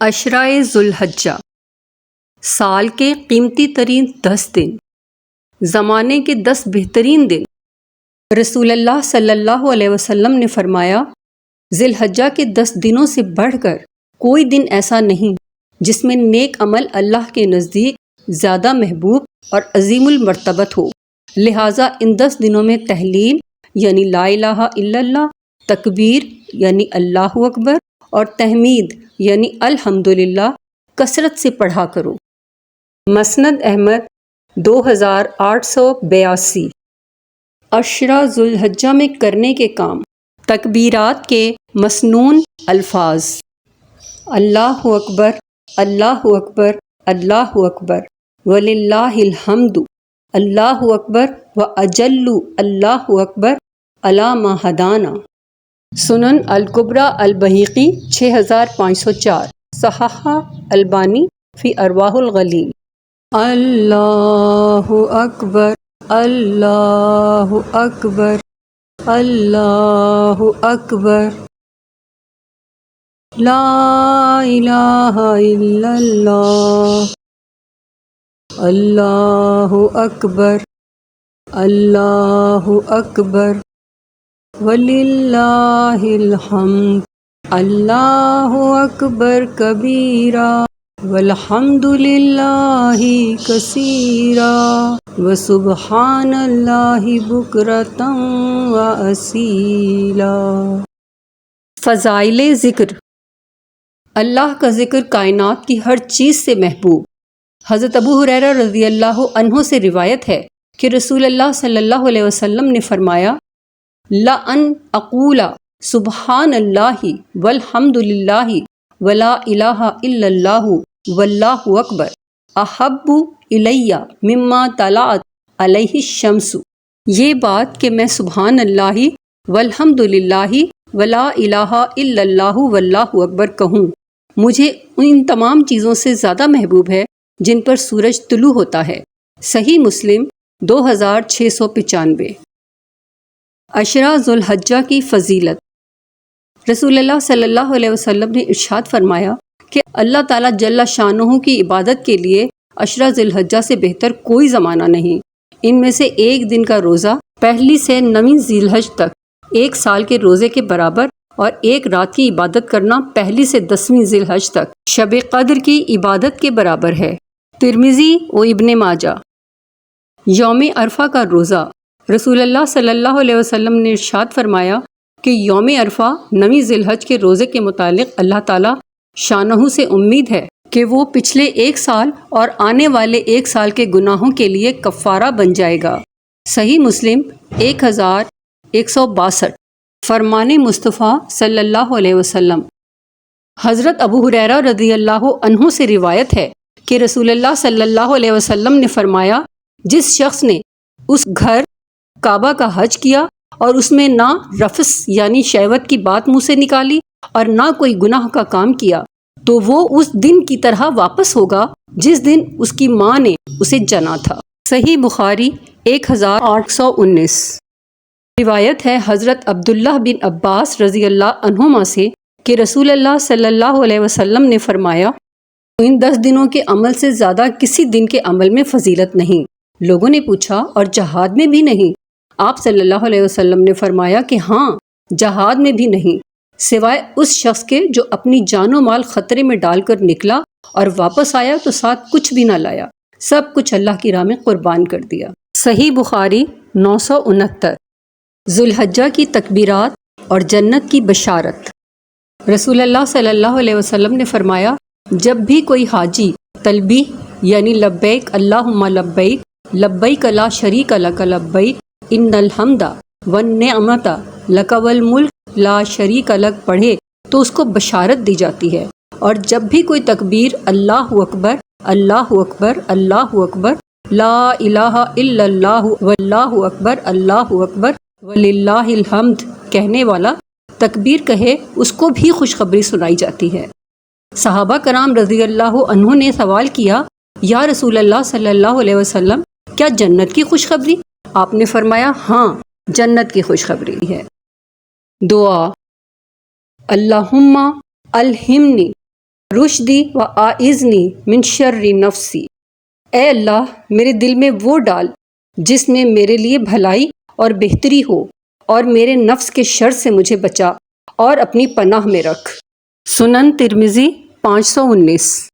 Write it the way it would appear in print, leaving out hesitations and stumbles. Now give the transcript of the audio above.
عشرۂ ذوالحجہ، سال کے قیمتی ترین 10 دن، زمانے کے 10 بہترین دن۔ رسول اللہ صلی اللہ علیہ وسلم نے فرمایا، ذی الحجہ کے 10 دنوں سے بڑھ کر کوئی دن ایسا نہیں جس میں نیک عمل اللہ کے نزدیک زیادہ محبوب اور عظیم المرتبت ہو۔ لہٰذا ان 10 دنوں میں تحلیل یعنی لا الہ الا اللہ، تکبیر یعنی اللہ اکبر اور تحمید یعنی الحمدللہ کثرت سے پڑھا کرو۔ مسند احمد 2882۔ عشرہ ذوالحجہ میں کرنے کے کام۔ تکبیرات کے مسنون الفاظ: اللہ اکبر، اللہ اکبر، اللہ اکبر، وللہ الحمد، اللہ اکبر و اجل، اللہ اکبر علی ما ہدانا۔ سنن الکبریٰ البیہقی 6504، صححہ البانی فی ارواح الغلیل۔ اللہ اکبر، اللہ اکبر، اللہ اکبر، لا الہ الا اللہ، اللہ اکبر، اللہ اکبر، وللہ الحمد، اللہ اکبر کبیرا والحمد للہ کثیرا وسبحان اللہ بکرۃ واسیلا۔ فضائل ذکر۔ اللہ کا ذکر کائنات کی ہر چیز سے محبوب۔ حضرت ابو ہریرہ رضی اللہ عنہ سے روایت ہے کہ رسول اللہ صلی اللہ علیہ وسلم نے فرمایا، لَأَنْ أَقُولَ سُبْحَانَ اللَّهِ وَالْحَمْدُ لِلَّهِ وَلَا إِلَٰهَ إِلَّا اللَّهُ وَاللَّهُ أَكْبَرُ أَحَبُّ إِلَيَّ مِمَّا طَلَعَتْ عَلَيْهِ الشَّمْسُ۔ یہ بات کہ میں سبحان اللہ والحمد للہ ولا الہ الا اللہ واللہ اکبر کہوں، مجھے ان تمام چیزوں سے زیادہ محبوب ہے جن پر سورج طلوع ہوتا ہے۔ صحیح مسلم 2695۔ عشرہ ذوالحجہ کی فضیلت۔ رسول اللہ صلی اللہ علیہ وسلم نے ارشاد فرمایا کہ اللہ تعالیٰ جل شانہ کی عبادت کے لیے عشرہ ذوالحجہ سے بہتر کوئی زمانہ نہیں۔ ان میں سے ایک دن کا روزہ پہلی سے 9ویں ذی الحجہ تک 1 سال کے روزے کے برابر، اور ایک رات کی عبادت کرنا پہلی سے 10ویں ذی الحجہ تک شب قدر کی عبادت کے برابر ہے۔ ترمذی و ابن ماجہ۔ یوم عرفہ کا روزہ۔ رسول اللہ صلی اللہ علیہ وسلم نے ارشاد فرمایا کہ یوم عرفہ 9ویں ذی الحجہ کے روزے کے متعلق اللہ تعالیٰ شانہ سے امید ہے کہ وہ پچھلے 1 سال اور آنے والے 1 سال کے گناہوں کے لیے کفارہ بن جائے گا۔ صحیح مسلم 1162۔ فرمان مصطفیٰ صلی اللہ علیہ وسلم۔ حضرت ابو ہریرہ رضی اللہ عنہ سے روایت ہے کہ رسول اللہ صلی اللہ علیہ وسلم نے فرمایا، جس شخص نے اس گھر کعبہ کا حج کیا اور اس میں نہ رفث یعنی شہوت کی بات منہ سے نکالی اور نہ کوئی گناہ کا کام کیا، تو وہ اس دن کی طرح واپس ہوگا جس دن اس کی ماں نے اسے جنا تھا۔ صحیح بخاری 1819۔ روایت ہے حضرت عبداللہ بن عباس رضی اللہ عنہما سے کہ رسول اللہ صلی اللہ علیہ وسلم نے فرمایا، ان 10 دنوں کے عمل سے زیادہ کسی دن کے عمل میں فضیلت نہیں۔ لوگوں نے پوچھا، اور جہاد میں بھی نہیں؟ آپ صلی اللہ علیہ وسلم نے فرمایا کہ ہاں، جہاد میں بھی نہیں، سوائے اس شخص کے جو اپنی جان و مال خطرے میں ڈال کر نکلا اور واپس آیا تو ساتھ کچھ بھی نہ لایا، سب کچھ اللہ کی راہ میں قربان کر دیا۔ صحیح بخاری 969۔ ذوالحجہ کی تکبیرات اور جنت کی بشارت۔ رسول اللہ صلی اللہ علیہ وسلم نے فرمایا، جب بھی کوئی حاجی تلبیہ یعنی لبیک اللہم لبیک، لبیک لا شریک لک لبیک، ان الحمد والنعمت لک والملک لا شریک لک پڑھے تو اس کو بشارت دی جاتی ہے۔ اور جب بھی کوئی تکبیر اللہ اکبر، اللہ اکبر، اللہ اکبر، لا الہ الا اللہ واللہ اکبر، اللہ اکبر، وللہ الحمد کہنے والا تکبیر کہے، اس کو بھی خوشخبری سنائی جاتی ہے۔ صحابہ کرام رضی اللہ عنہ نے سوال کیا، یا رسول اللہ صلی اللہ علیہ وسلم، کیا جنت کی خوشخبری؟ آپ نے فرمایا، ہاں، جنت کی خوشخبری ہے۔ دعا: اللہم الہمنی رشدی و آئذنی من شر نفسی، اے اللہ میرے دل میں وہ ڈال جس میں میرے لیے بھلائی اور بہتری ہو، اور میرے نفس کے شر سے مجھے بچا اور اپنی پناہ میں رکھ۔ سنن ترمذی 519۔